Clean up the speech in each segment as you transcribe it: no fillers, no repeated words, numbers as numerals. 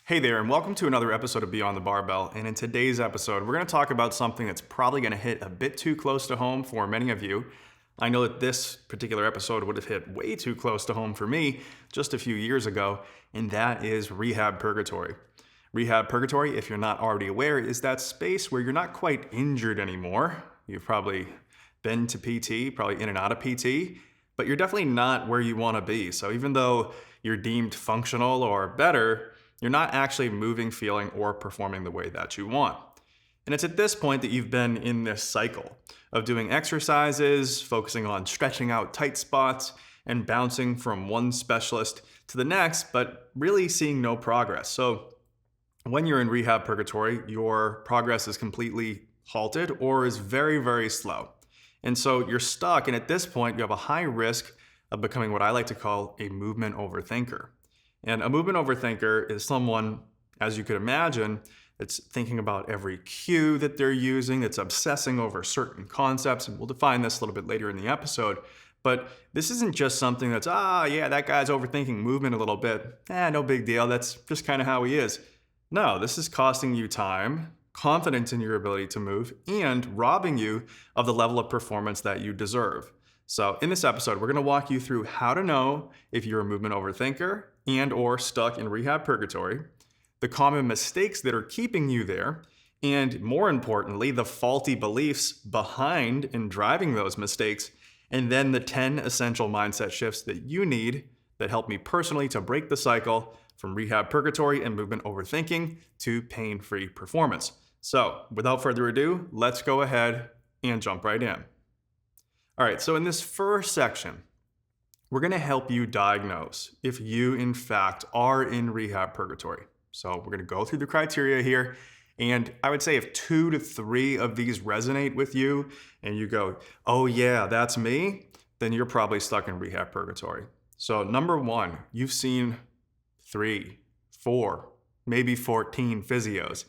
Hey there, and welcome to another episode of Beyond the Barbell. And in today's episode, we're going to talk about something that's probably going to hit a bit too close to home for many of you. I know that this particular episode would have hit way too close to home for me just a few years ago, and that is Rehab Purgatory. Rehab Purgatory, if you're not already aware, is that space where you're not quite injured anymore. You've probably been to PT, probably in and out of PT, but you're definitely not where you want to be. So even though you're deemed functional or better, you're not actually moving, feeling, or performing the way that you want. And it's at this point that you've been in this cycle of doing exercises, focusing on stretching out tight spots, and bouncing from one specialist to the next, but really seeing no progress. So when you're in rehab purgatory, your progress is completely halted or is very, very slow. And so you're stuck, and at this point, you have a high risk of becoming what I like to call a movement overthinker. And a movement overthinker is someone, as you could imagine, that's thinking about every cue that they're using, that's obsessing over certain concepts, and we'll define this a little bit later in the episode. But this isn't just something that's, yeah, that guy's overthinking movement a little bit. No big deal, that's just kind of how he is. No, this is costing you time, confidence in your ability to move, and robbing you of the level of performance that you deserve. So in this episode, we're going to walk you through how to know if you're a movement overthinker and or stuck in rehab purgatory, the common mistakes that are keeping you there, and more importantly, the faulty beliefs behind and driving those mistakes, and then the 10 essential mindset shifts that you need that help me personally to break the cycle from rehab purgatory and movement overthinking to pain-free performance. So without further ado, let's go ahead and jump right in. All right, so in this first section, we're going to help you diagnose if you, in fact, are in rehab purgatory. So we're going to go through the criteria here. And I would say if 2 to 3 of these resonate with you and you go, oh yeah, that's me, then you're probably stuck in rehab purgatory. So number 1, you've seen 3, 4, maybe 14 physios,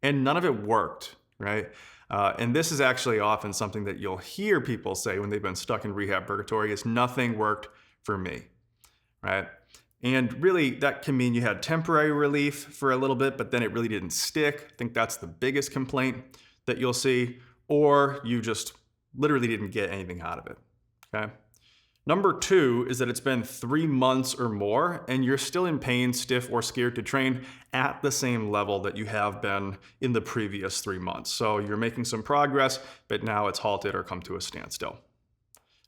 and none of it worked, right? And this is actually often something that you'll hear people say when they've been stuck in rehab purgatory is nothing worked for me, right? And really that can mean you had temporary relief for a little bit, but then it really didn't stick. I think that's the biggest complaint that you'll see, or you just literally didn't get anything out of it, okay? Number 2 is that it's been 3 months or more and you're still in pain, stiff, or scared to train at the same level that you have been in the previous 3 months. So you're making some progress, but now it's halted or come to a standstill.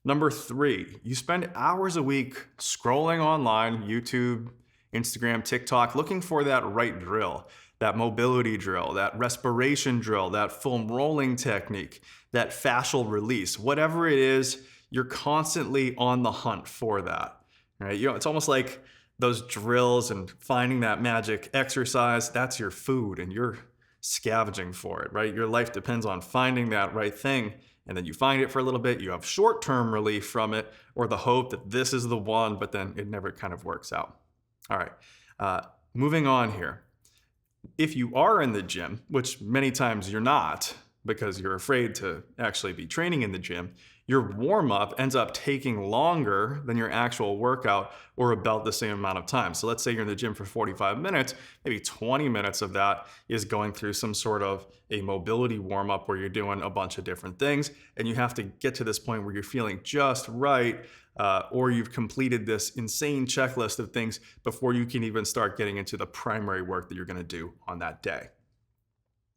Number 3, you spend hours a week scrolling online, YouTube, Instagram, TikTok, looking for that right drill, that mobility drill, that respiration drill, that foam rolling technique, that fascial release, whatever it is. You're constantly on the hunt for that, right? It's almost like those drills and finding that magic exercise, that's your food and you're scavenging for it, right? Your life depends on finding that right thing. And then you find it for a little bit, you have short-term relief from it or the hope that this is the one, but then it never kind of works out. All right, moving on here. If you are in the gym, which many times you're not because you're afraid to actually be training in the gym, your warm-up ends up taking longer than your actual workout or about the same amount of time. So let's say you're in the gym for 45 minutes, maybe 20 minutes of that is going through some sort of a mobility warm-up where you're doing a bunch of different things, and you have to get to this point where you're feeling just right, or you've completed this insane checklist of things before you can even start getting into the primary work that you're gonna do on that day.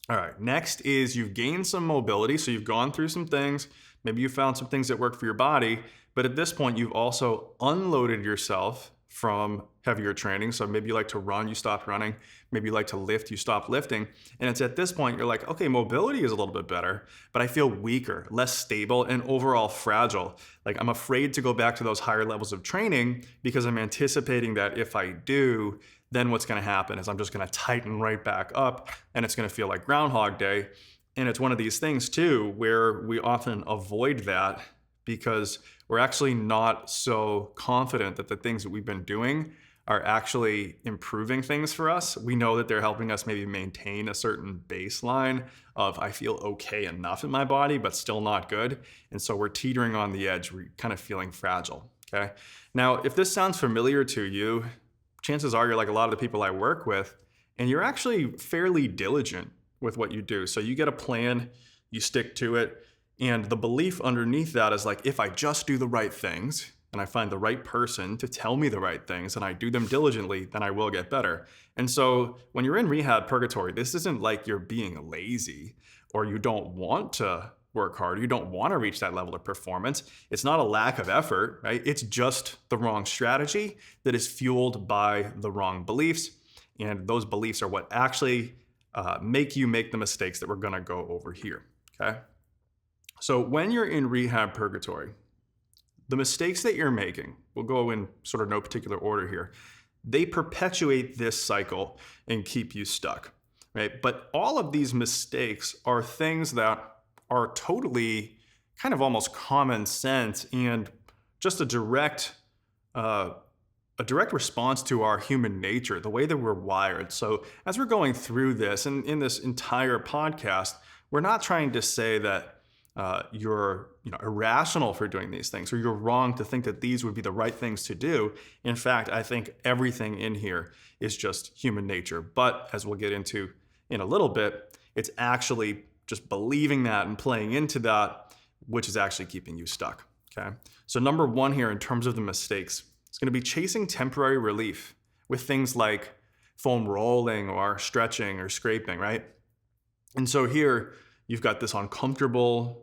All right, next is you've gained some mobility, so you've gone through some things, maybe you found some things that work for your body, but at this point you've also unloaded yourself from heavier training. So maybe you like to run, you stopped running. Maybe you like to lift, you stopped lifting. And it's at this point you're like, okay, mobility is a little bit better, but I feel weaker, less stable, and overall fragile. Like I'm afraid to go back to those higher levels of training because I'm anticipating that if I do, then what's gonna happen is I'm just gonna tighten right back up and it's gonna feel like Groundhog Day. And it's one of these things too, where we often avoid that because we're actually not so confident that the things that we've been doing are actually improving things for us. We know that they're helping us maybe maintain a certain baseline of I feel okay enough in my body, but still not good. And so we're teetering on the edge. We're kind of feeling fragile, okay? Now, if this sounds familiar to you, chances are you're like a lot of the people I work with, and you're actually fairly diligent with what you do. So you get a plan, you stick to it, and the belief underneath that is like, if I just do the right things and I find the right person to tell me the right things and I do them diligently, then I will get better. And so when you're in rehab purgatory, this isn't like you're being lazy or you don't want to work hard, you don't want to reach that level of performance. It's not a lack of effort, right? It's just the wrong strategy that is fueled by the wrong beliefs. And those beliefs are what actually make you make the mistakes that we're going to go over here, okay? So when you're in rehab purgatory, the mistakes that you're making, we'll go in sort of no particular order here, they perpetuate this cycle and keep you stuck, right? But all of these mistakes are things that are totally kind of almost common sense and just a direct response to our human nature, the way that we're wired. So as we're going through this, and in this entire podcast, we're not trying to say that you're irrational for doing these things, or you're wrong to think that these would be the right things to do. In fact, I think everything in here is just human nature. But as we'll get into in a little bit, it's actually just believing that and playing into that, which is actually keeping you stuck, okay? So number one here in terms of the mistakes, it's going to be chasing temporary relief with things like foam rolling or stretching or scraping, right? And so here you've got this uncomfortable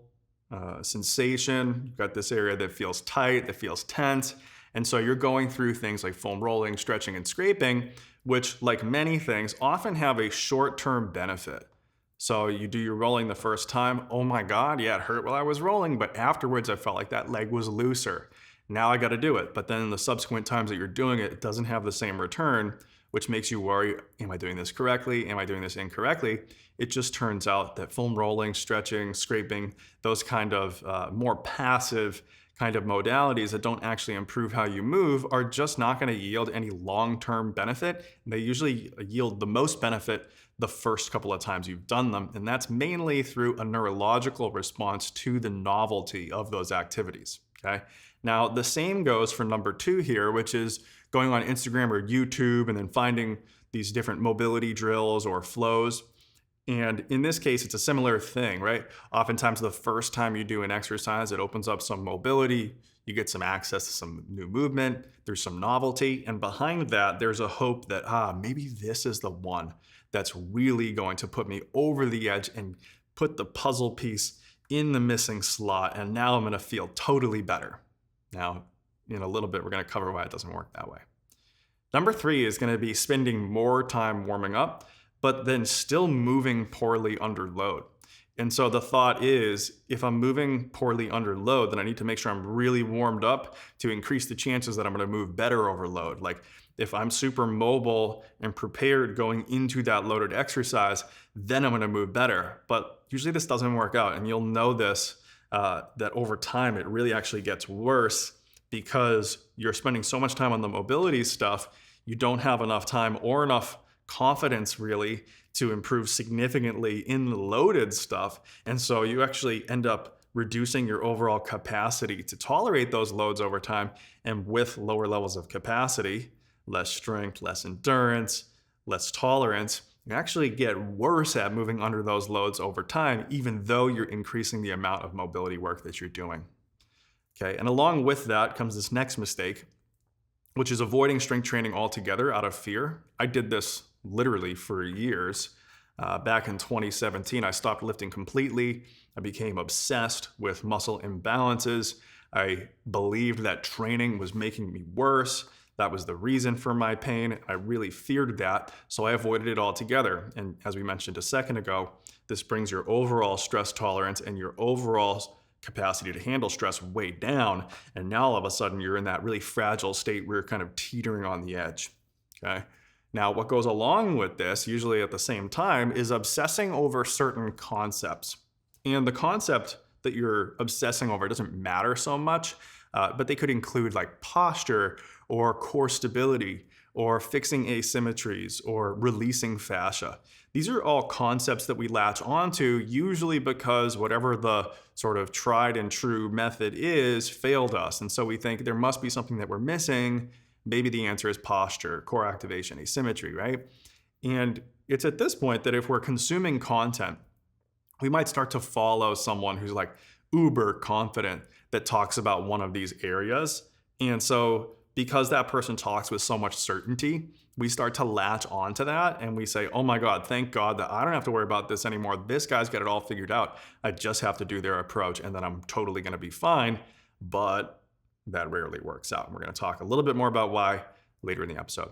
sensation, you've got this area that feels tight, that feels tense. And so you're going through things like foam rolling, stretching, and scraping, which, like many things, often have a short-term benefit. So you do your rolling the first time, oh my God, yeah, it hurt while I was rolling, but afterwards I felt like that leg was looser. Now I got to do it. But then in the subsequent times that you're doing it, it doesn't have the same return, which makes you worry, am I doing this correctly? Am I doing this incorrectly? It just turns out that foam rolling, stretching, scraping, those kind of more passive kind of modalities that don't actually improve how you move are just not going to yield any long-term benefit. They usually yield the most benefit the first couple of times you've done them, and that's mainly through a neurological response to the novelty of those activities, okay? Now, the same goes for number two here, which is going on Instagram or YouTube and then finding these different mobility drills or flows. And in this case, it's a similar thing, right? Oftentimes, the first time you do an exercise, it opens up some mobility, you get some access to some new movement, there's some novelty, and behind that, there's a hope that, maybe this is the one that's really going to put me over the edge and put the puzzle piece in the missing slot, and now I'm gonna feel totally better. Now, in a little bit, we're gonna cover why it doesn't work that way. Number three is gonna be spending more time warming up, but then still moving poorly under load. And so the thought is, if I'm moving poorly under load, then I need to make sure I'm really warmed up to increase the chances that I'm gonna move better over load. Like if I'm super mobile and prepared going into that loaded exercise, then I'm gonna move better. But usually this doesn't work out, and you'll know this, that over time it really actually gets worse because you're spending so much time on the mobility stuff, you don't have enough time or enough confidence really to improve significantly in the loaded stuff. And so you actually end up reducing your overall capacity to tolerate those loads over time. And with lower levels of capacity, less strength, less endurance, less tolerance, you actually get worse at moving under those loads over time, even though you're increasing the amount of mobility work that you're doing. Okay, and along with that comes this next mistake, which is avoiding strength training altogether out of fear. I did this literally for years. Back in 2017, I stopped lifting completely. I became obsessed with muscle imbalances. I believed that training was making me worse. That was the reason for my pain. I really feared that, so I avoided it altogether. And as we mentioned a second ago, this brings your overall stress tolerance and your overall capacity to handle stress way down. And now all of a sudden you're in that really fragile state where you're kind of teetering on the edge, okay? Now, what goes along with this, usually at the same time, is obsessing over certain concepts. And the concept that you're obsessing over doesn't matter so much, but they could include like posture or core stability or fixing asymmetries or releasing fascia. These are all concepts that we latch onto, usually because whatever the sort of tried and true method is failed us. And so we think there must be something that we're missing. Maybe the answer is posture, core activation, asymmetry, right? And it's at this point that if we're consuming content, we might start to follow someone who's like uber confident that talks about one of these areas. And so, because that person talks with so much certainty, we start to latch onto that and we say, oh my God, thank God that I don't have to worry about this anymore. This guy's got it all figured out. I just have to do their approach and then I'm totally going to be fine. But that rarely works out. And we're going to talk a little bit more about why later in the episode.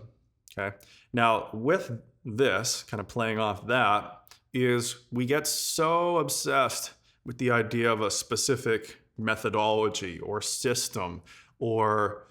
Okay. Now, with this, kind of playing off that, is we get so obsessed with the idea of a specific methodology or system or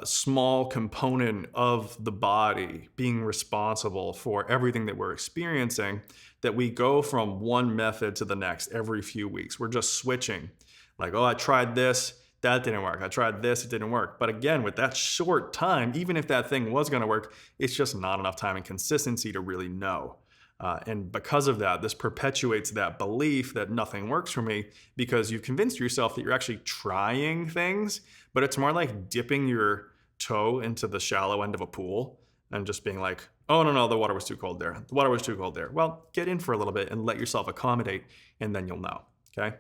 small component of the body being responsible for everything that we're experiencing, that we go from one method to the next every few weeks. We're just switching. Like, oh, I tried this, that didn't work. I tried this, it didn't work. But again, with that short time, even if that thing was going to work, it's just not enough time and consistency to really know. And because of that, this perpetuates that belief that nothing works for me because you've convinced yourself that you're actually trying things, but it's more like dipping your toe into the shallow end of a pool and just being like, oh, no, the water was too cold there. The water was too cold there. Well, get in for a little bit and let yourself accommodate, and then you'll know, okay?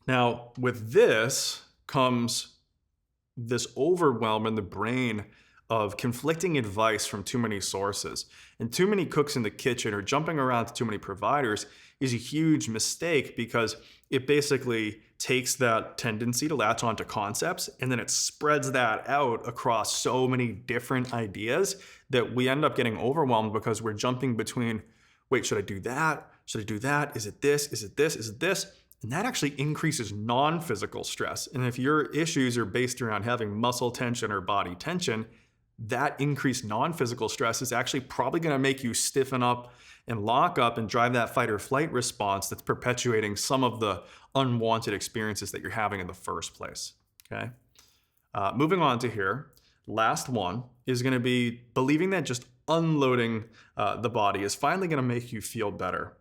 Now, with this comes this overwhelm in the brain of conflicting advice from too many sources. And too many cooks in the kitchen or jumping around to too many providers is a huge mistake because it basically takes that tendency to latch onto concepts and then it spreads that out across so many different ideas that we end up getting overwhelmed because we're jumping between, wait, should I do that? Should I do that? Is it this? Is it this? Is it this? And that actually increases non-physical stress. And if your issues are based around having muscle tension or body tension, that increased non-physical stress is actually probably going to make you stiffen up and lock up and drive that fight or flight response that's perpetuating some of the unwanted experiences that you're having in the first place. Okay. Moving on to here, last one is going to be believing that just unloading the body is finally going to make you feel better,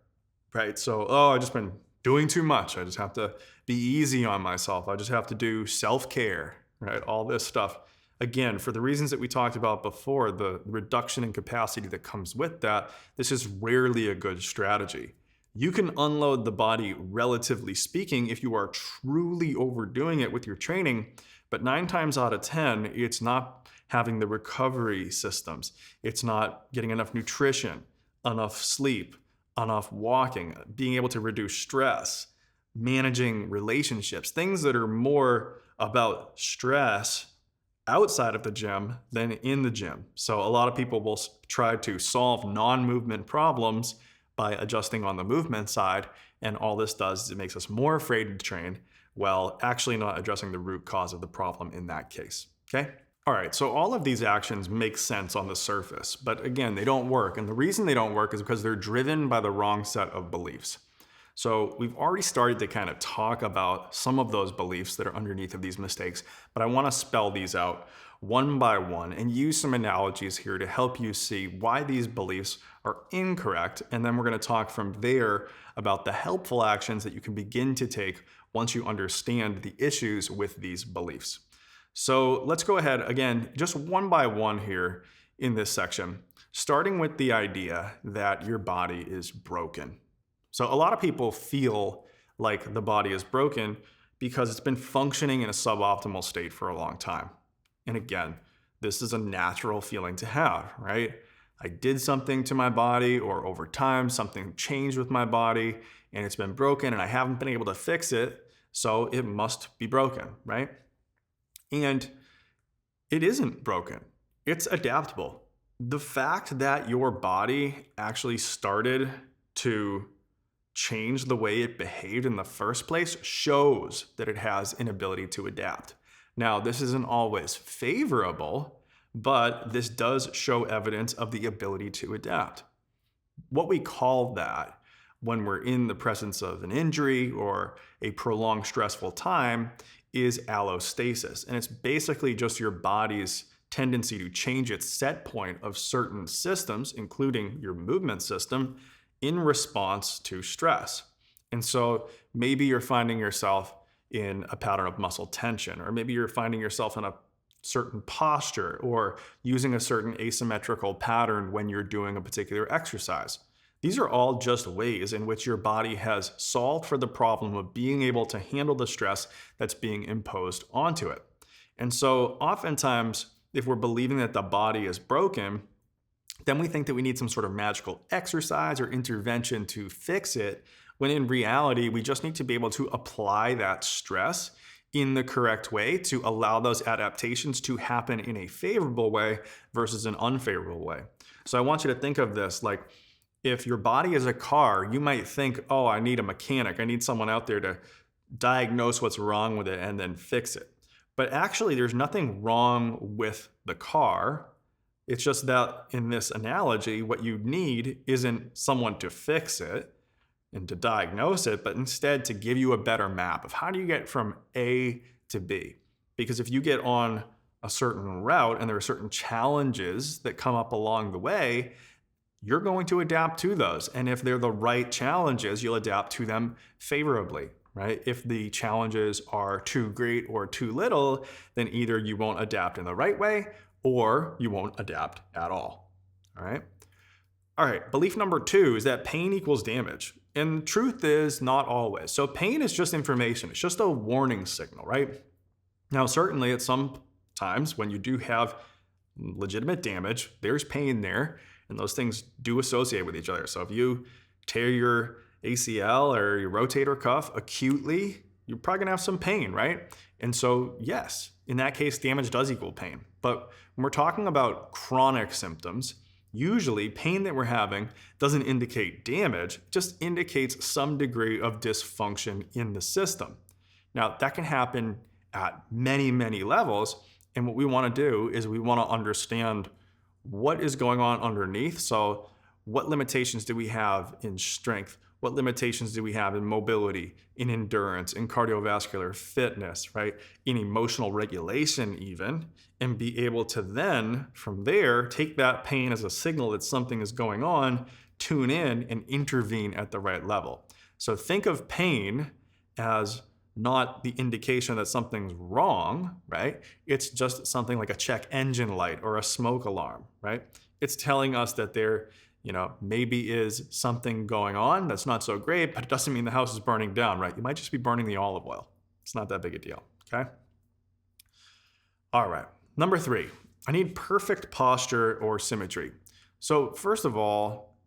right? So, oh, I've just been doing too much. I just have to be easy on myself. I just have to do self-care, right? All this stuff. Again, for the reasons that we talked about before, the reduction in capacity that comes with that, this is rarely a good strategy. You can unload the body, relatively speaking, if you are truly overdoing it with your training, but 9 times out of 10, it's not having the recovery systems. It's not getting enough nutrition, enough sleep, enough walking, being able to reduce stress, managing relationships, things that are more about stress outside of the gym than in the gym. So a lot of people will try to solve non-movement problems by adjusting on the movement side. And all this does is it makes us more afraid to train while actually not addressing the root cause of the problem in that case. Okay? All right, so all of these actions make sense on the surface, but again, they don't work. And the reason they don't work is because they're driven by the wrong set of beliefs. So we've already started to kind of talk about some of those beliefs that are underneath of these mistakes, but I want to spell these out one by one and use some analogies here to help you see why these beliefs are incorrect. And then we're going to talk from there about the helpful actions that you can begin to take once you understand the issues with these beliefs. So let's go ahead again, just one by one here in this section, starting with the idea that your body is broken. So a lot of people feel like the body is broken because it's been functioning in a suboptimal state for a long time. And again, this is a natural feeling to have, right? I did something to my body, or over time, something changed with my body and it's been broken and I haven't been able to fix it. So it must be broken, right? And it isn't broken. It's adaptable. The fact that your body actually started to change the way it behaved in the first place shows that it has an ability to adapt. Now, this isn't always favorable, but this does show evidence of the ability to adapt. What we call that when we're in the presence of an injury or a prolonged stressful time is allostasis. And it's basically just your body's tendency to change its set point of certain systems, including your movement system, in response to stress. And so maybe you're finding yourself in a pattern of muscle tension, or maybe you're finding yourself in a certain posture or using a certain asymmetrical pattern when you're doing a particular exercise. These are all just ways in which your body has solved for the problem of being able to handle the stress that's being imposed onto it. And so oftentimes, if we're believing that the body is broken, then we think that we need some sort of magical exercise or intervention to fix it, when in reality, we just need to be able to apply that stress in the correct way to allow those adaptations to happen in a favorable way versus an unfavorable way. So I want you to think of this like, if your body is a car, you might think, oh, I need a mechanic. I need someone out there to diagnose what's wrong with it and then fix it. But actually, there's nothing wrong with the car. It's just that in this analogy, what you need isn't someone to fix it and to diagnose it, but instead to give you a better map of how do you get from A to B. Because if you get on a certain route and there are certain challenges that come up along the way, you're going to adapt to those. And if they're the right challenges, you'll adapt to them favorably, right? If the challenges are too great or too little, then either you won't adapt in the right way or you won't adapt at all. All right. All right. Belief number 2 is that pain equals damage. And truth is not always. So pain is just information. It's just a warning signal, right? Now, certainly at some times when you do have legitimate damage, there's pain there, and those things do associate with each other. So if you tear your ACL or your rotator cuff acutely, you're probably gonna have some pain, right? And so yes, in that case, damage does equal pain. But when we're talking about chronic symptoms, usually pain that we're having doesn't indicate damage, just indicates some degree of dysfunction in the system. Now, that can happen at many, many levels. And what we wanna do is we wanna understand what is going on underneath. So what limitations do we have in strength? What limitations do we have in mobility, in endurance, in cardiovascular fitness, right? In emotional regulation even, and be able to then, from there, take that pain as a signal that something is going on, tune in, and intervene at the right level. So think of pain as not the indication that something's wrong, right? It's just something like a check engine light or a smoke alarm, right? It's telling us that there, maybe is something going on that's not so great, but it doesn't mean the house is burning down, right? You might just be burning the olive oil. It's not that big a deal, okay? All right, number 3, I need perfect posture or symmetry. So first of all,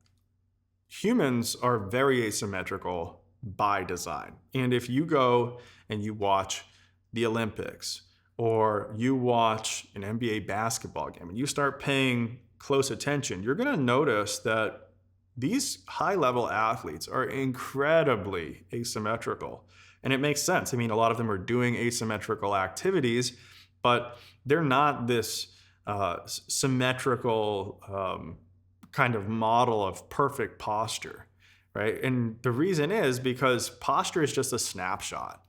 humans are very asymmetrical by design. And if you go and you watch the Olympics or you watch an NBA basketball game and you start paying close attention, you're going to notice that these high-level athletes are incredibly asymmetrical. And it makes sense. I mean, a lot of them are doing asymmetrical activities, but they're not this symmetrical kind of model of perfect posture. Right? And the reason is because posture is just a snapshot,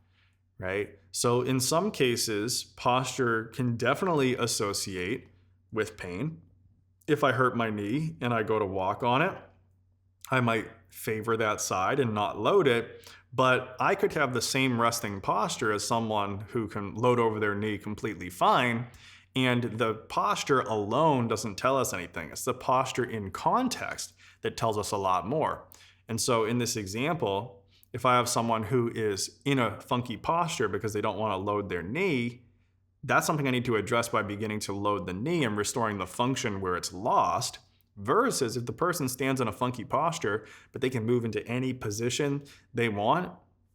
right? So in some cases, posture can definitely associate with pain. If I hurt my knee and I go to walk on it, I might favor that side and not load it, but I could have the same resting posture as someone who can load over their knee completely fine. And the posture alone doesn't tell us anything. It's the posture in context that tells us a lot more. And so in this example, if I have someone who is in a funky posture because they don't want to load their knee, that's something I need to address by beginning to load the knee and restoring the function where it's lost, versus if the person stands in a funky posture, but they can move into any position they want,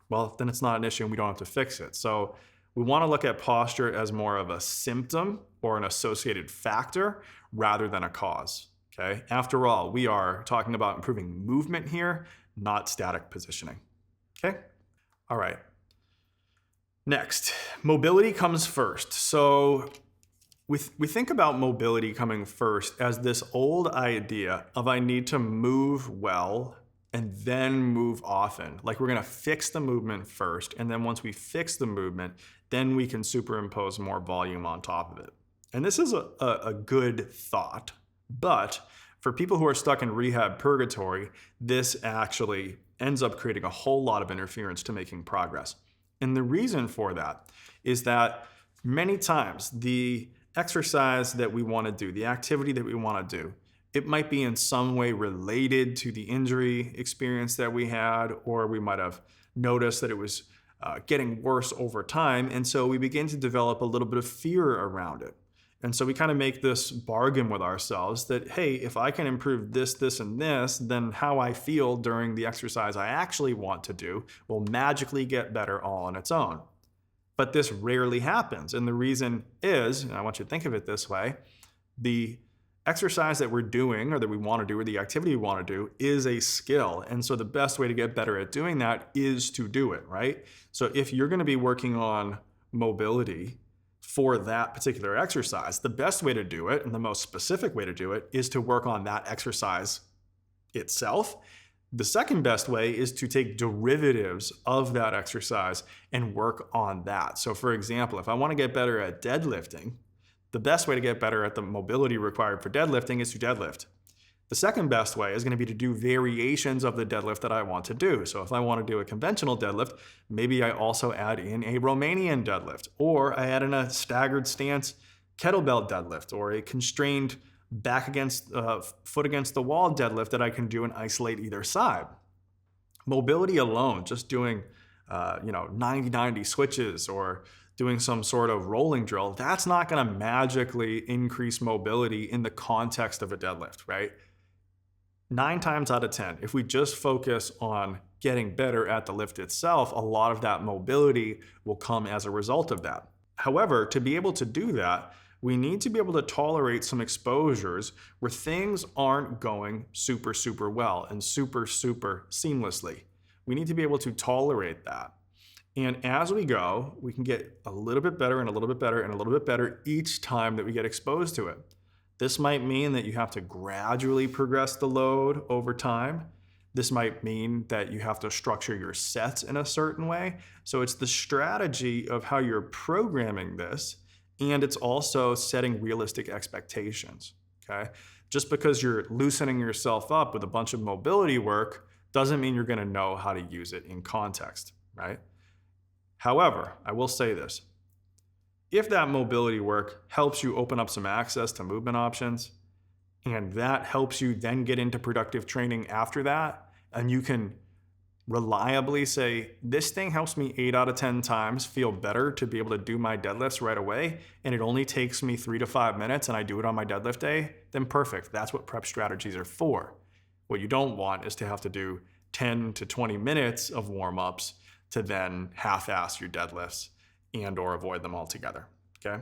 well, then it's not an issue and we don't have to fix it. So we want to look at posture as more of a symptom or an associated factor rather than a cause. Okay. After all, we are talking about improving movement here, not static positioning. Okay. All right. Next, mobility comes first. So we think about mobility coming first as this old idea of I need to move well and then move often. Like we're going to fix the movement first. And then once we fix the movement, then we can superimpose more volume on top of it. And this is a good thought. But for people who are stuck in rehab purgatory, this actually ends up creating a whole lot of interference to making progress. And the reason for that is that many times the exercise that we want to do, the activity that we want to do, it might be in some way related to the injury experience that we had, or we might have noticed that it was getting worse over time. And so we begin to develop a little bit of fear around it. And so we kind of make this bargain with ourselves that, hey, if I can improve this, this, and this, then how I feel during the exercise I actually want to do will magically get better all on its own. But this rarely happens. And the reason is, and I want you to think of it this way, the exercise that we're doing or that we want to do or the activity we want to do is a skill. And so the best way to get better at doing that is to do it, right? So if you're going to be working on mobility for that particular exercise, the best way to do it and the most specific way to do it is to work on that exercise itself. The second best way is to take derivatives of that exercise and work on that. So for example, if I want to get better at deadlifting, the best way to get better at the mobility required for deadlifting is to deadlift. The second best way is going to be to do variations of the deadlift that I want to do. So if I want to do a conventional deadlift, maybe I also add in a Romanian deadlift, or I add in a staggered stance kettlebell deadlift, or a constrained back against foot against the wall deadlift that I can do and isolate either side. Mobility alone, just doing 90-90 switches or doing some sort of rolling drill, that's not going to magically increase mobility in the context of a deadlift, right? 9 times out of 10, if we just focus on getting better at the lift itself, a lot of that mobility will come as a result of that. However, to be able to do that, we need to be able to tolerate some exposures where things aren't going super, super well and super, super seamlessly. We need to be able to tolerate that. And as we go, we can get a little bit better and a little bit better and a little bit better each time that we get exposed to it. This might mean that you have to gradually progress the load over time. This might mean that you have to structure your sets in a certain way. So it's the strategy of how you're programming this, and it's also setting realistic expectations, okay? Just because you're loosening yourself up with a bunch of mobility work doesn't mean you're gonna know how to use it in context, right? However, I will say this. If that mobility work helps you open up some access to movement options, and that helps you then get into productive training after that, and you can reliably say, this thing helps me 8 out of 10 times feel better to be able to do my deadlifts right away, and it only takes me 3 to 5 minutes and I do it on my deadlift day, then perfect. That's what prep strategies are for. What you don't want is to have to do 10 to 20 minutes of warm-ups to then half-ass your deadlifts and or avoid them altogether, okay?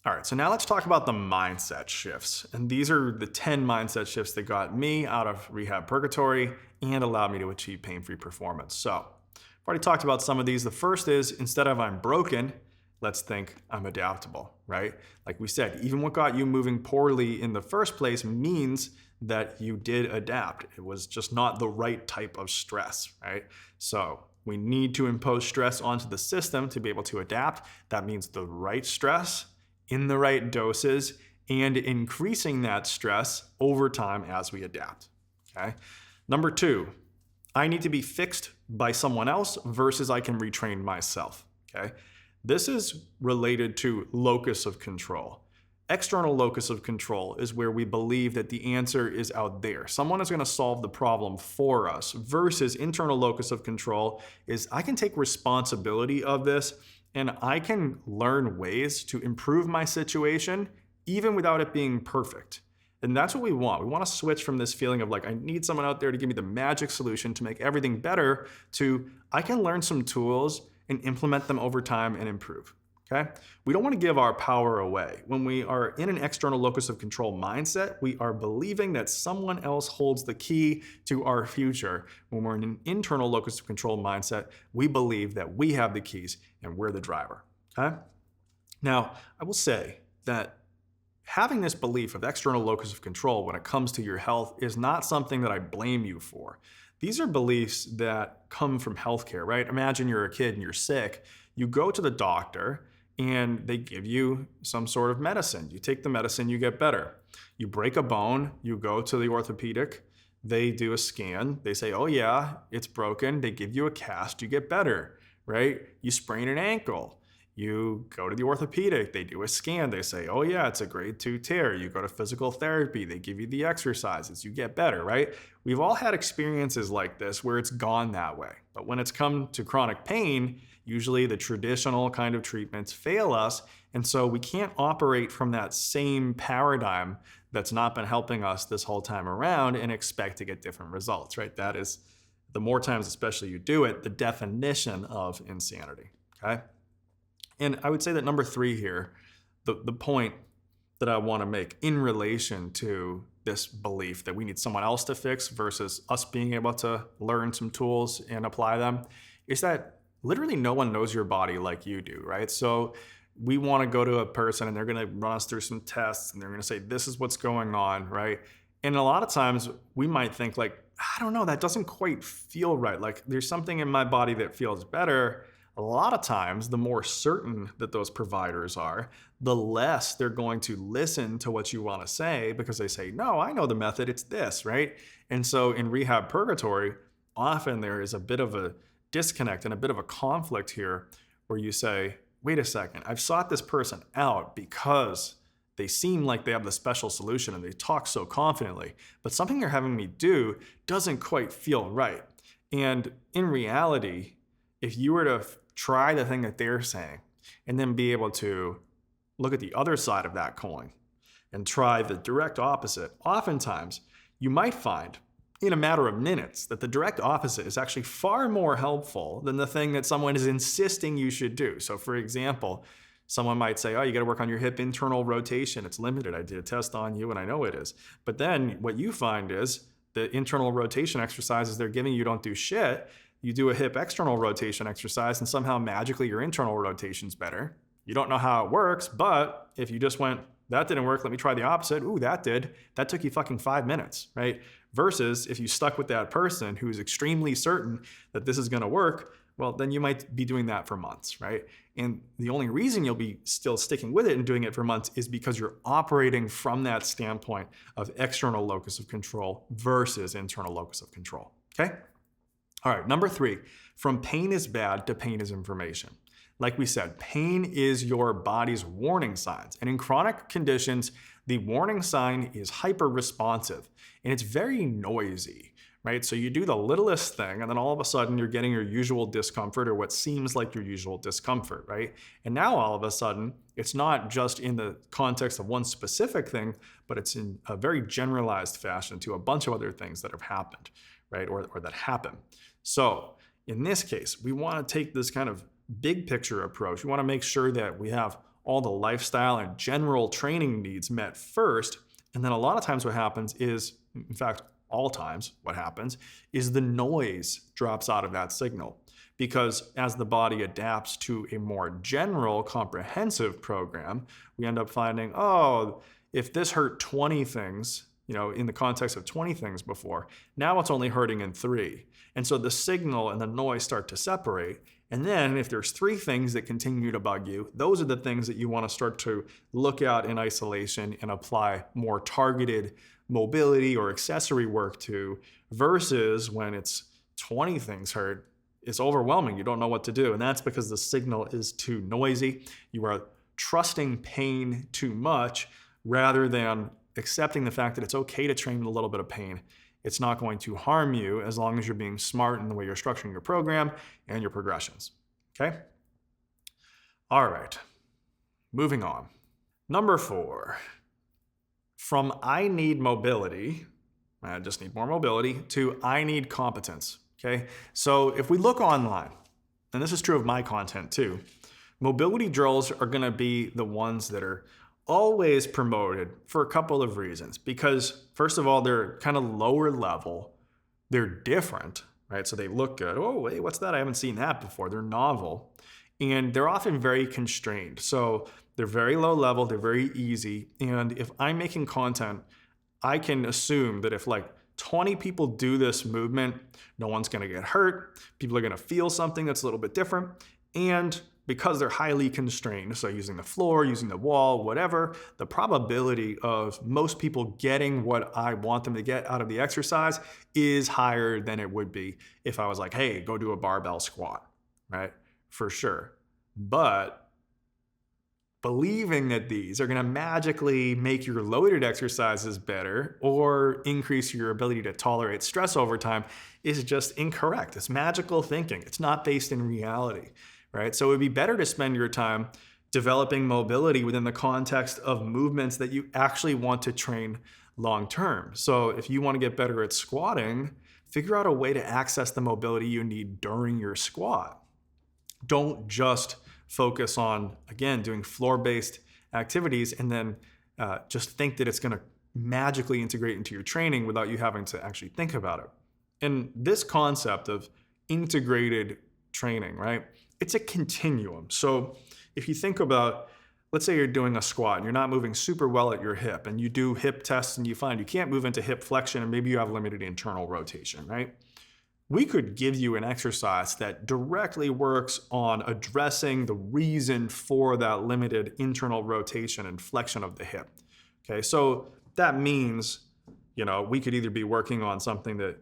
All right, so now let's talk about the mindset shifts. And these are the 10 mindset shifts that got me out of Rehab Purgatory and allowed me to achieve pain-free performance. So I've already talked about some of these. The first is, instead of I'm broken, let's think I'm adaptable, right? Like we said, even what got you moving poorly in the first place means that you did adapt. It was just not the right type of stress, right? So we need to impose stress onto the system to be able to adapt. That means the right stress in the right doses and increasing that stress over time as we adapt, okay? Number 2, I need to be fixed by someone else versus I can retrain myself, okay? This is related to locus of control. External locus of control is where we believe that the answer is out there. Someone is going to solve the problem for us, versus internal locus of control is I can take responsibility of this and I can learn ways to improve my situation even without it being perfect. And that's what we want. We want to switch from this feeling of like, I need someone out there to give me the magic solution to make everything better, to I can learn some tools and implement them over time and improve. Okay? We don't want to give our power away. When we are in an external locus of control mindset, we are believing that someone else holds the key to our future. When we're in an internal locus of control mindset, we believe that we have the keys and we're the driver. Okay? Now, I will say that having this belief of external locus of control when it comes to your health is not something that I blame you for. These are beliefs that come from healthcare, right? Imagine you're a kid and you're sick. You go to the doctor and they give you some sort of medicine. You take the medicine, you get better. You break a bone, you go to the orthopedic, they do a scan, they say, oh yeah, it's broken. They give you a cast, you get better, right? You sprain an ankle. You go to the orthopedic, they do a scan, they say, oh yeah, it's a grade 2 tear. You go to physical therapy, they give you the exercises, you get better, right? We've all had experiences like this where it's gone that way. But when it's come to chronic pain, usually the traditional kind of treatments fail us. And so we can't operate from that same paradigm that's not been helping us this whole time around and expect to get different results, right? That is, the more times especially you do it, the definition of insanity, okay? And I would say that number 3 here, the point that I want to make in relation to this belief that we need someone else to fix versus us being able to learn some tools and apply them, is that literally no one knows your body like you do, right? So we want to go to a person and they're going to run us through some tests and they're going to say, this is what's going on, right? And a lot of times we might think like, I don't know, that doesn't quite feel right. Like there's something in my body that feels better. A lot of times, the more certain that those providers are, the less they're going to listen to what you want to say because they say, no, I know the method, it's this, right? And so in Rehab Purgatory, often there is a bit of a disconnect and a bit of a conflict here where you say, wait a second, I've sought this person out because they seem like they have the special solution and they talk so confidently, but something they're having me do doesn't quite feel right. And in reality, if you were to try the thing that they're saying and then be able to look at the other side of that coin and try the direct opposite, oftentimes you might find in a matter of minutes that the direct opposite is actually far more helpful than the thing that someone is insisting you should do. So for example, someone might say, oh, you got to work on your hip internal rotation. It's limited. I did a test on you and I know it is. But then what you find is the internal rotation exercises they're giving you don't do shit. You do a hip external rotation exercise and somehow magically your internal rotation's better. You don't know how it works, but if you just went, that didn't work, let me try the opposite. Ooh, that did. That took you fucking 5 minutes, right? Versus if you stuck with that person who's extremely certain that this is gonna work, well, then you might be doing that for months, right? And the only reason you'll be still sticking with it and doing it for months is because you're operating from that standpoint of external locus of control versus internal locus of control, okay? All right, number 3, from pain is bad to pain is information. Like we said, pain is your body's warning signs. And in chronic conditions, the warning sign is hyper-responsive and it's very noisy, right? So you do the littlest thing and then all of a sudden you're getting your usual discomfort or what seems like your usual discomfort, right? And now all of a sudden, it's not just in the context of one specific thing, but it's in a very generalized fashion to a bunch of other things that have happened, right? Or that happen. So in this case, we want to take this kind of big picture approach. We want to make sure that we have all the lifestyle and general training needs met first. And then a lot of times what happens is, in fact, all times what happens is the noise drops out of that signal. Because as the body adapts to a more general, comprehensive program, we end up finding, oh, if this hurt 20 things, in the context of 20 things before, now it's only hurting in 3. And so the signal and the noise start to separate. And then if there's 3 things that continue to bug you, those are the things that you want to start to look at in isolation and apply more targeted mobility or accessory work to, versus when it's 20 things hurt, it's overwhelming. You don't know what to do. And that's because the signal is too noisy. You are trusting pain too much rather than accepting the fact that it's okay to train with a little bit of pain. It's not going to harm you as long as you're being smart in the way you're structuring your program and your progressions, okay? All right, moving on. Number 4, from I need mobility, I just need more mobility, to I need competence, okay? So if we look online, and this is true of my content too, mobility drills are gonna be the ones that are always promoted for a couple of reasons. Because first of all, they're kind of lower level, they're different, right? So they look good. Oh, wait, what's that? I haven't seen that before. They're novel. And they're often very constrained. So they're very low level, they're very easy. And if I'm making content, I can assume that if like 20 people do this movement, no one's gonna get hurt. People are gonna feel something that's a little bit different. And because they're highly constrained, so using the floor, using the wall, whatever, the probability of most people getting what I want them to get out of the exercise is higher than it would be if I was like, hey, go do a barbell squat, right? For sure. But believing that these are going to magically make your loaded exercises better or increase your ability to tolerate stress over time is just incorrect. It's magical thinking. It's not based in reality, right? So it would be better to spend your time developing mobility within the context of movements that you actually want to train long term. So if you want to get better at squatting, figure out a way to access the mobility you need during your squat. Don't just focus on, again, doing floor-based activities and then just think that it's going to magically integrate into your training without you having to actually think about it. And this concept of integrated training, right? It's a continuum. So if you think about, let's say you're doing a squat and you're not moving super well at your hip, and you do hip tests and you find you can't move into hip flexion and maybe you have limited internal rotation, right? We could give you an exercise that directly works on addressing the reason for that limited internal rotation and flexion of the hip. Okay, so that means, we could either be working on something that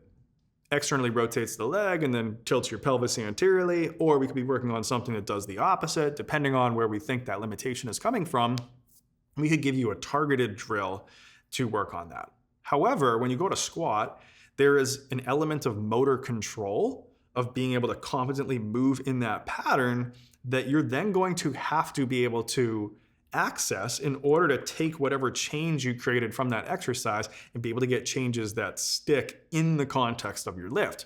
externally rotates the leg and then tilts your pelvis anteriorly, or we could be working on something that does the opposite, depending on where we think that limitation is coming from. We could give you a targeted drill to work on that. However, when you go to squat, there is an element of motor control, of being able to competently move in that pattern, that you're then going to have to be able to access in order to take whatever change you created from that exercise and be able to get changes that stick in the context of your lift.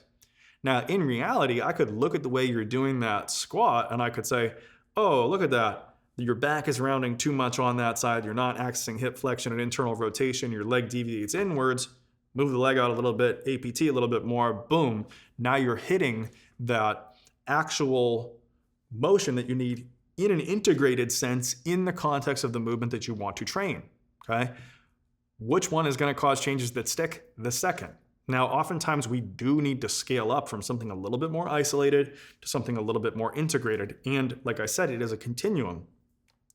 Now, in reality, I could look at the way you're doing that squat and I could say, oh, look at that. Your back is rounding too much on that side. You're not accessing hip flexion and internal rotation. Your leg deviates inwards. Move the leg out a little bit, APT a little bit more, boom. Now you're hitting that actual motion that you need in an integrated sense in the context of the movement that you want to train, okay? Which one is going to cause changes that stick? The second. Now, oftentimes we do need to scale up from something a little bit more isolated to something a little bit more integrated. And like I said, it is a continuum.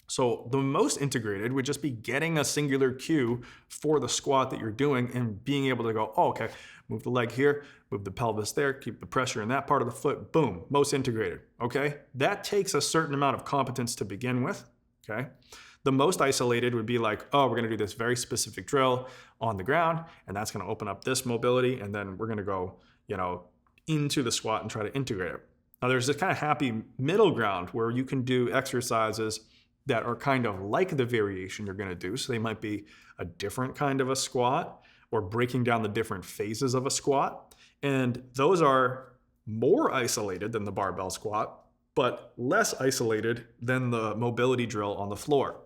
So the most integrated would just be getting a singular cue for the squat that you're doing and being able to go, oh, okay, move the leg here, move the pelvis there, keep the pressure in that part of the foot, boom, most integrated, okay? That takes a certain amount of competence to begin with, okay? The most isolated would be like, oh, we're gonna do this very specific drill on the ground, and that's gonna open up this mobility, and then we're gonna go, into the squat and try to integrate it. Now there's this kind of happy middle ground where you can do exercises that are kind of like the variation you're going to do. So they might be a different kind of a squat or breaking down the different phases of a squat. And those are more isolated than the barbell squat, but less isolated than the mobility drill on the floor.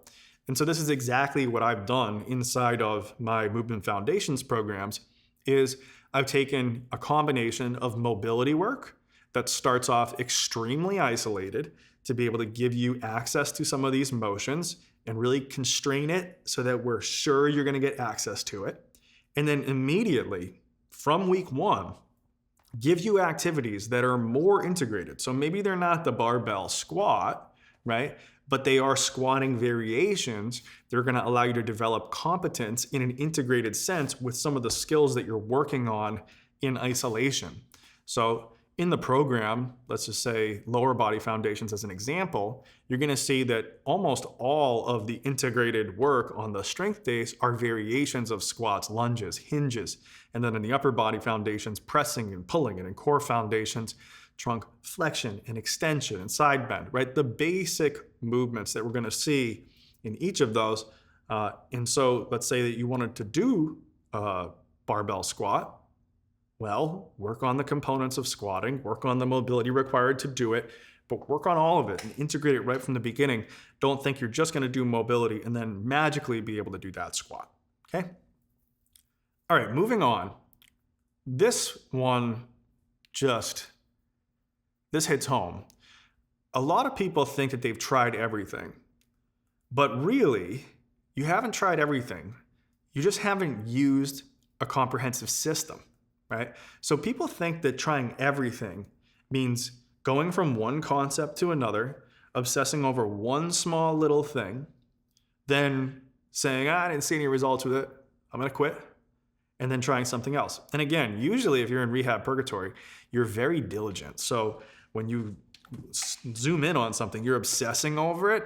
And so this is exactly what I've done inside of my movement foundations programs. Is I've taken a combination of mobility work that starts off extremely isolated to be able to give you access to some of these motions and really constrain it so that we're sure you're going to get access to it. And then immediately from week one, give you activities that are more integrated. So maybe they're not the barbell squat, right? But they are squatting variations. They're going to allow you to develop competence in an integrated sense with some of the skills that you're working on in isolation. So in the program, let's just say lower body foundations as an example, you're going to see that almost all of the integrated work on the strength days are variations of squats, lunges, hinges. And then in the upper body foundations, pressing and pulling. And in core foundations, trunk flexion and extension and side bend, right? The basic movements that we're going to see in each of those. And so let's say that you wanted to do a barbell squat. Well, work on the components of squatting, work on the mobility required to do it, but work on all of it and integrate it right from the beginning. Don't think you're just going to do mobility and then magically be able to do that squat, okay? All right, moving on. This one this hits home. A lot of people think that they've tried everything, but really, you haven't tried everything. You just haven't used a comprehensive system. Right? So people think that trying everything means going from one concept to another, obsessing over one small little thing, then saying, I didn't see any results with it, I'm going to quit, and then trying something else. And again, usually if you're in rehab purgatory, you're very diligent. So when you zoom in on something, you're obsessing over it,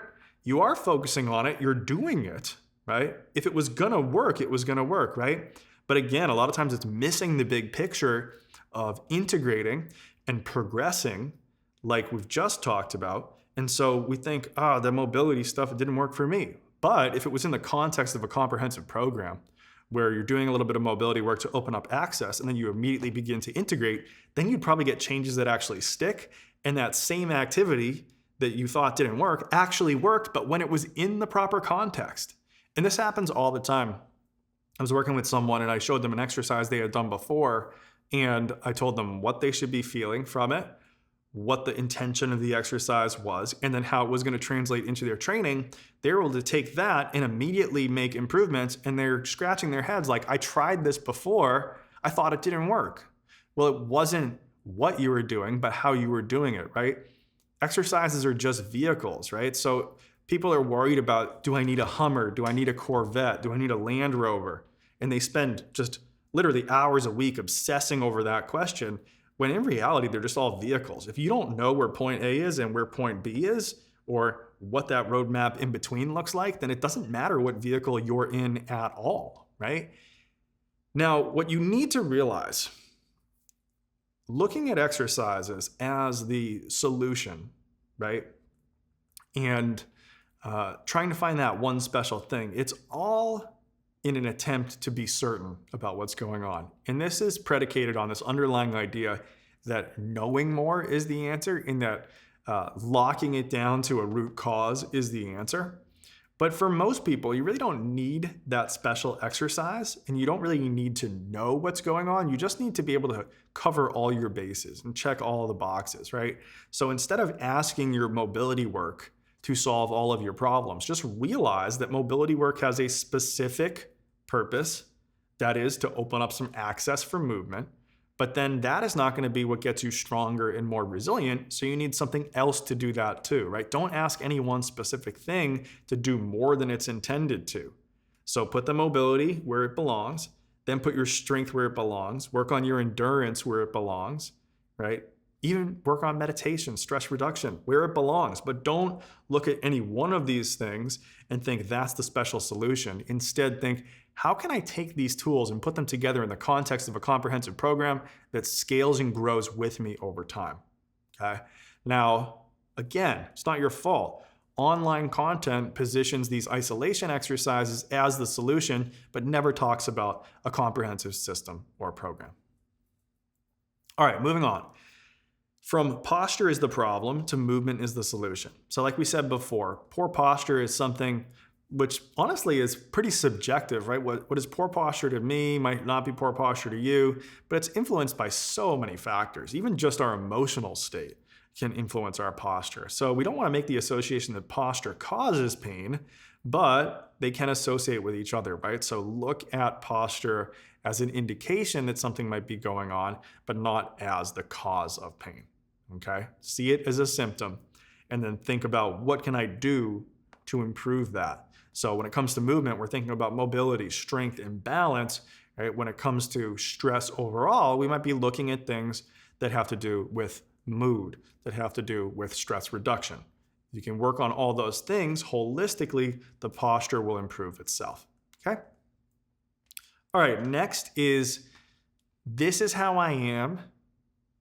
You are focusing on it, you're doing it, right? If it was gonna work, it was gonna work, right? But again, a lot of times it's missing the big picture of integrating and progressing like we've just talked about. And so we think, the mobility stuff, it didn't work for me. But if it was in the context of a comprehensive program where you're doing a little bit of mobility work to open up access and then you immediately begin to integrate, then you'd probably get changes that actually stick. And that same activity that you thought didn't work actually worked, but when it was in the proper context. And this happens all the time. I was working with someone and I showed them an exercise they had done before, and I told them what they should be feeling from it, what the intention of the exercise was, and then how it was going to translate into their training. They were able to take that and immediately make improvements, and they're scratching their heads like, I tried this before, I thought it didn't work. Well, it wasn't what you were doing, but how you were doing it, right? Exercises are just vehicles, right? So people are worried about, do I need a Hummer? Do I need a Corvette? Do I need a Land Rover? And they spend just literally hours a week obsessing over that question, when in reality, they're just all vehicles. If you don't know where point A is and where point B is, or what that roadmap in between looks like, then it doesn't matter what vehicle you're in at all, right? Now, what you need to realize, looking at exercises as the solution, right? And trying to find that one special thing, it's all in an attempt to be certain about what's going on. And this is predicated on this underlying idea that knowing more is the answer, in that locking it down to a root cause is the answer. But for most people, you really don't need that special exercise, and you don't really need to know what's going on. You just need to be able to cover all your bases and check all the boxes, right? So instead of asking your mobility work to solve all of your problems, just realize that mobility work has a specific purpose, that is to open up some access for movement. But then that is not going to be what gets you stronger and more resilient. So you need something else to do that too, right? Don't ask any one specific thing to do more than it's intended to. So put the mobility where it belongs, then put your strength where it belongs, work on your endurance where it belongs, right? Even work on meditation, stress reduction, where it belongs. But don't look at any one of these things and think that's the special solution. Instead, think, how can I take these tools and put them together in the context of a comprehensive program that scales and grows with me over time? Okay. Now, again, it's not your fault. Online content positions these isolation exercises as the solution, but never talks about a comprehensive system or program. All right, moving on. From posture is the problem to movement is the solution. So like we said before, poor posture is something which honestly is pretty subjective, right? What is poor posture to me might not be poor posture to you, but it's influenced by so many factors. Even just our emotional state can influence our posture. So we don't want to make the association that posture causes pain, but they can associate with each other, right? So look at posture as an indication that something might be going on, but not as the cause of pain, okay? See it as a symptom, and then think about what can I do to improve that. So when it comes to movement, we're thinking about mobility, strength, and balance, right? When it comes to stress overall, we might be looking at things that have to do with mood, that have to do with stress reduction. You can work on all those things holistically, the posture will improve itself, okay? All right, next is, this is how I am.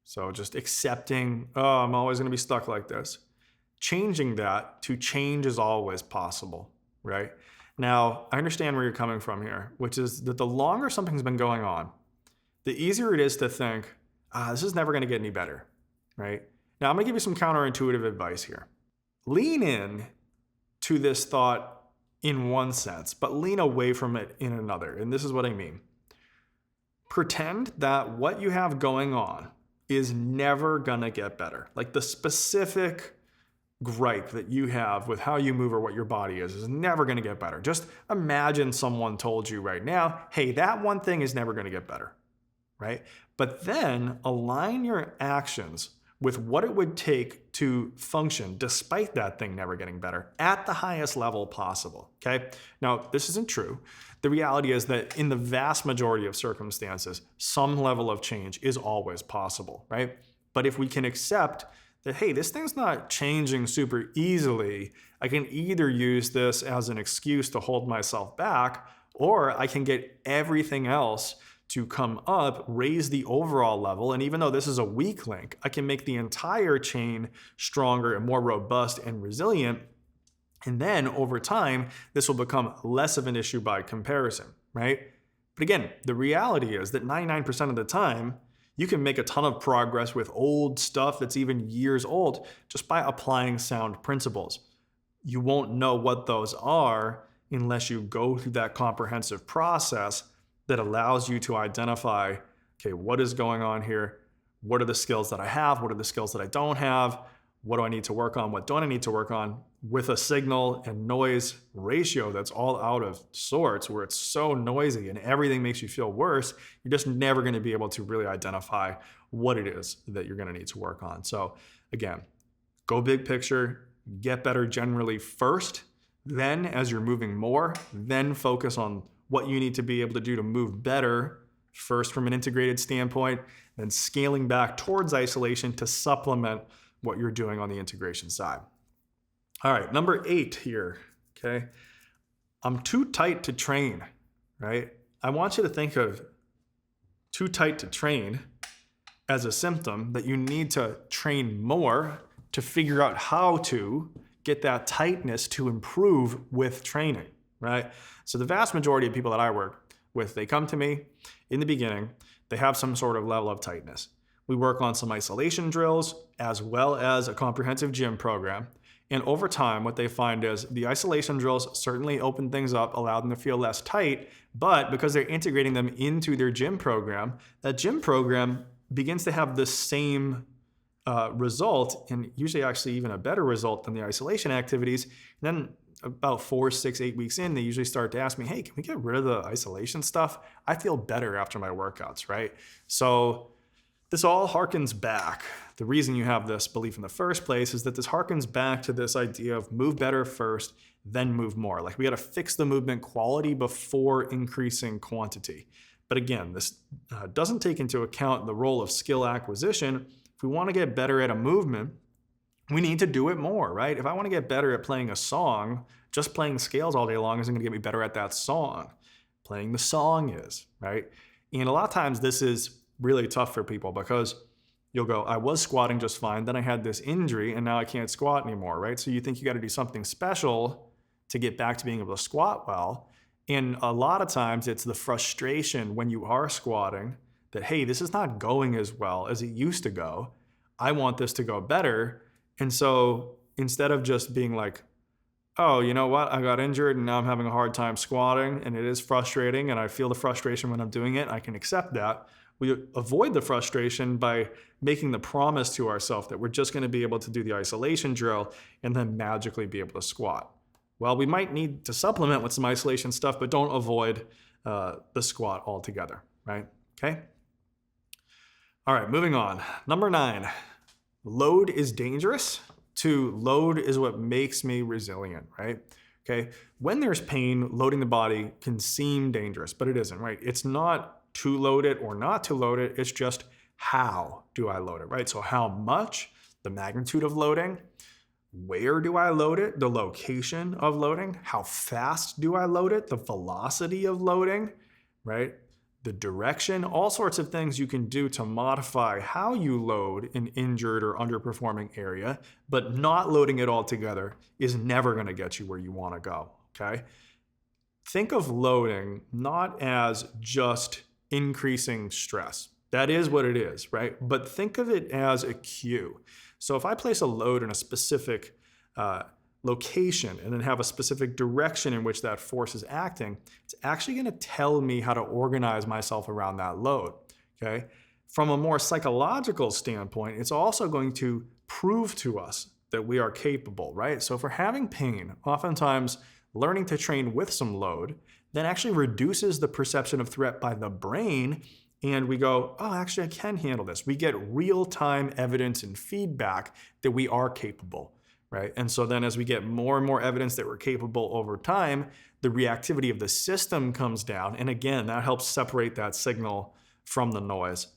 So just accepting, oh, I'm always gonna be stuck like this. Changing that to change is always possible, right? Now, I understand where you're coming from here, which is that the longer something's been going on, the easier it is to think, this is never gonna get any better, right? Now, I'm gonna give you some counterintuitive advice here. Lean in to this thought in one sense, but lean away from it in another. And this is what I mean. Pretend that what you have going on is never gonna get better. Like the specific gripe that you have with how you move or what your body is never gonna get better. Just imagine someone told you right now, hey, that one thing is never gonna get better, right? But then align your actions with what it would take to function despite that thing never getting better at the highest level possible, okay? Now, this isn't true. The reality is that in the vast majority of circumstances, some level of change is always possible, right? But if we can accept that, hey, this thing's not changing super easily. I can either use this as an excuse to hold myself back, or I can get everything else to come up, raise the overall level. And even though this is a weak link, I can make the entire chain stronger and more robust and resilient. And then over time, this will become less of an issue by comparison, right? But again, the reality is that 99% of the time, you can make a ton of progress with old stuff that's even years old just by applying sound principles. You won't know what those are unless you go through that comprehensive process that allows you to identify, okay, what is going on here? What are the skills that I have? What are the skills that I don't have? What do I need to work on? What don't I need to work on? With a signal and noise ratio that's all out of sorts, where it's so noisy and everything makes you feel worse, you're just never going to be able to really identify what it is that you're going to need to work on. So again, go big picture, get better generally first. Then as you're moving more, then focus on what you need to be able to do to move better, first from an integrated standpoint, then scaling back towards isolation to supplement what you're doing on the integration side. All right, number 8 here, okay? I'm too tight to train, right? I want you to think of too tight to train as a symptom that you need to train more to figure out how to get that tightness to improve with training, right? So the vast majority of people that I work with, they come to me in the beginning, they have some sort of level of tightness. We work on some isolation drills as well as a comprehensive gym program. And over time, what they find is the isolation drills certainly open things up, allow them to feel less tight, but because they're integrating them into their gym program, that gym program begins to have the same result, and usually actually even a better result than the isolation activities. And then about 4, 6, 8 weeks in, they usually start to ask me, hey, can we get rid of the isolation stuff? I feel better after my workouts, right? So this all harkens back. The reason you have this belief in the first place is that this harkens back to this idea of move better first, then move more. Like we got to fix the movement quality before increasing quantity. But again, this doesn't take into account the role of skill acquisition. If we want to get better at a movement, we need to do it more, right? If I want to get better at playing a song, just playing scales all day long isn't going to get me better at that song. Playing the song is, right? And a lot of times this is really tough for people because you'll go, I was squatting just fine, then I had this injury and now I can't squat anymore, right? So you think you got to do something special to get back to being able to squat well. And a lot of times it's the frustration when you are squatting that, hey, this is not going as well as it used to go. I want this to go better. And so instead of just being like, oh, you know what? I got injured and now I'm having a hard time squatting and it is frustrating and I feel the frustration when I'm doing it. I can accept that. We avoid the frustration by making the promise to ourselves that we're just going to be able to do the isolation drill and then magically be able to squat. Well, we might need to supplement with some isolation stuff, but don't avoid the squat altogether, right? Okay? All right, moving on. Number 9, load is dangerous to load is what makes me resilient, right? Okay, when there's pain, loading the body can seem dangerous, but it isn't, right? It's not to load it or not to load it, it's just how do I load it, right? So how much, the magnitude of loading, where do I load it, the location of loading, how fast do I load it, the velocity of loading, right? The direction, all sorts of things you can do to modify how you load an injured or underperforming area, but not loading it all together is never going to get you where you want to go, okay? Think of loading not as just increasing stress. That is what it is, right? But think of it as a cue. So if I place a load in a specific location and then have a specific direction in which that force is acting, it's actually going to tell me how to organize myself around that load, okay? From a more psychological standpoint, it's also going to prove to us that we are capable, right? So if we're having pain, oftentimes learning to train with some load then actually reduces the perception of threat by the brain, and we go, oh, actually I can handle this. We get real-time evidence and feedback that we are capable. Right? And so then as we get more and more evidence that we're capable over time, the reactivity of the system comes down. And again, that helps separate that signal from the noise,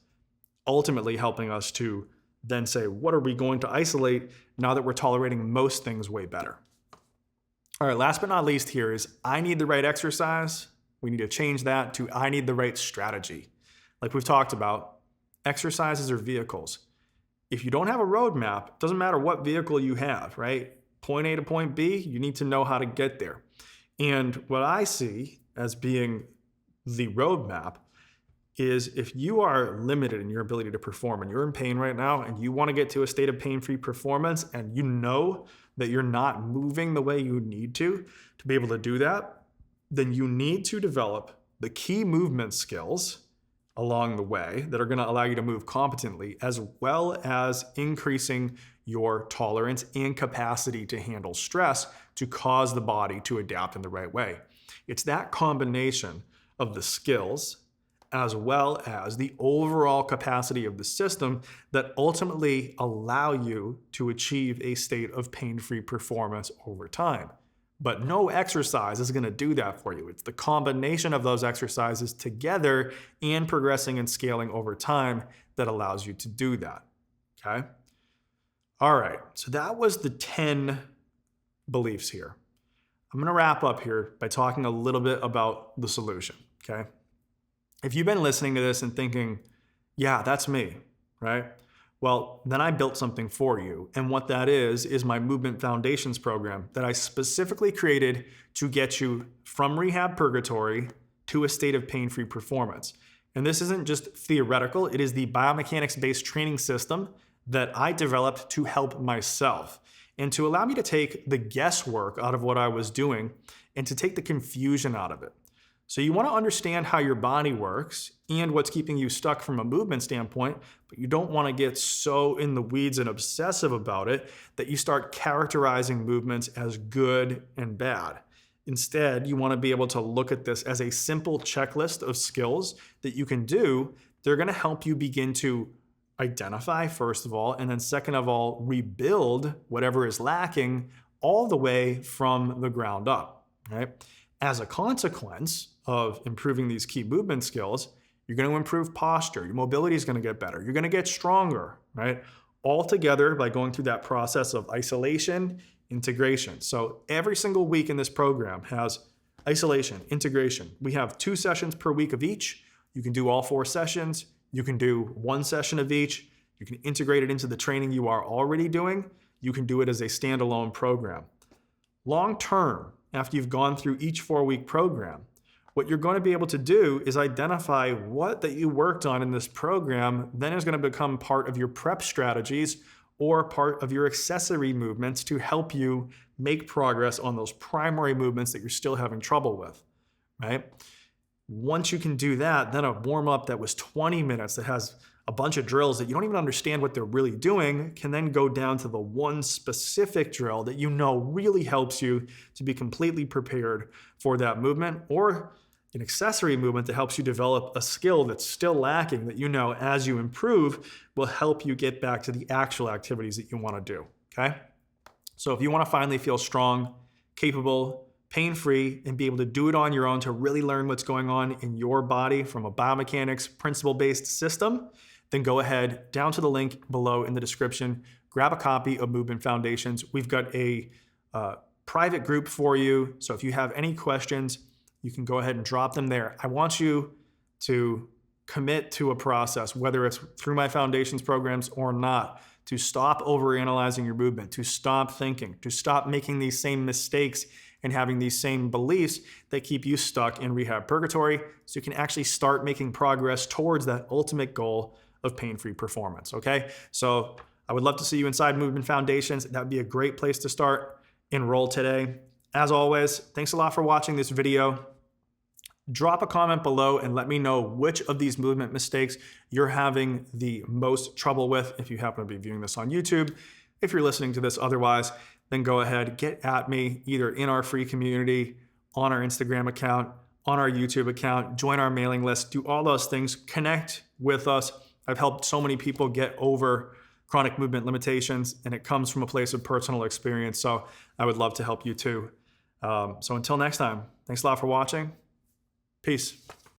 ultimately helping us to then say, what are we going to isolate now that we're tolerating most things way better? All right, last but not least here is I need the right exercise. We need to change that to I need the right strategy. Like we've talked about, exercises are vehicles. If you don't have a roadmap, it doesn't matter what vehicle you have, right? Point A to point B, you need to know how to get there. And what I see as being the roadmap is if you are limited in your ability to perform and you're in pain right now and you want to get to a state of pain-free performance and you know that you're not moving the way you need to be able to do that, then you need to develop the key movement skills along the way that are going to allow you to move competently, as well as increasing your tolerance and capacity to handle stress to cause the body to adapt in the right way. It's that combination of the skills as well as the overall capacity of the system that ultimately allow you to achieve a state of pain-free performance over time. But no exercise is going to do that for you. It's the combination of those exercises together and progressing and scaling over time that allows you to do that. Okay? All right, so that was the 10 beliefs here. I'm going to wrap up here by talking a little bit about the solution. Okay? If you've been listening to this and thinking, yeah, that's me, right? Well, then I built something for you. And what that is my Movement Foundations program that I specifically created to get you from Rehab Purgatory to a state of pain-free performance. And this isn't just theoretical, it is the biomechanics-based training system that I developed to help myself and to allow me to take the guesswork out of what I was doing and to take the confusion out of it. So you want to understand how your body works and what's keeping you stuck from a movement standpoint, but you don't want to get so in the weeds and obsessive about it that you start characterizing movements as good and bad. Instead, you want to be able to look at this as a simple checklist of skills that you can do. They're going to help you begin to identify, first of all, and then second of all, rebuild whatever is lacking all the way from the ground up, right? As a consequence of improving these key movement skills, you're going to improve posture. Your mobility is going to get better. You're going to get stronger, right? All together by going through that process of isolation, integration. So every single week in this program has isolation, integration. We have 2 sessions per week of each. You can do all 4 sessions. You can do 1 session of each. You can integrate it into the training you are already doing. You can do it as a standalone program. Long term, after you've gone through each 4-week program, what you're going to be able to do is identify what that you worked on in this program then is going to become part of your prep strategies or part of your accessory movements to help you make progress on those primary movements that you're still having trouble with, right? Once you can do that, then a warm-up that was 20 minutes that has a bunch of drills that you don't even understand what they're really doing can then go down to the one specific drill that you know really helps you to be completely prepared for that movement, or an accessory movement that helps you develop a skill that's still lacking that you know as you improve will help you get back to the actual activities that you want to do, okay? So if you want to finally feel strong, capable, pain-free, and be able to do it on your own to really learn what's going on in your body from a biomechanics principle-based system, then go ahead down to the link below in the description, grab a copy of Movement Foundations. We've got a private group for you. So if you have any questions, you can go ahead and drop them there. I want you to commit to a process, whether it's through my Foundations programs or not, to stop overanalyzing your movement, to stop thinking, to stop making these same mistakes and having these same beliefs that keep you stuck in Rehab Purgatory, so you can actually start making progress towards that ultimate goal of pain-free performance, okay? So I would love to see you inside Movement Foundations. That would be a great place to start. Enroll today. As always, thanks a lot for watching this video. Drop a comment below and let me know which of these movement mistakes you're having the most trouble with if you happen to be viewing this on YouTube. If you're listening to this otherwise, then go ahead, get at me either in our free community, on our Instagram account, on our YouTube account, join our mailing list, do all those things, connect with us. I've helped so many people get over chronic movement limitations, and it comes from a place of personal experience. So I would love to help you too. So until next time, thanks a lot for watching. Peace.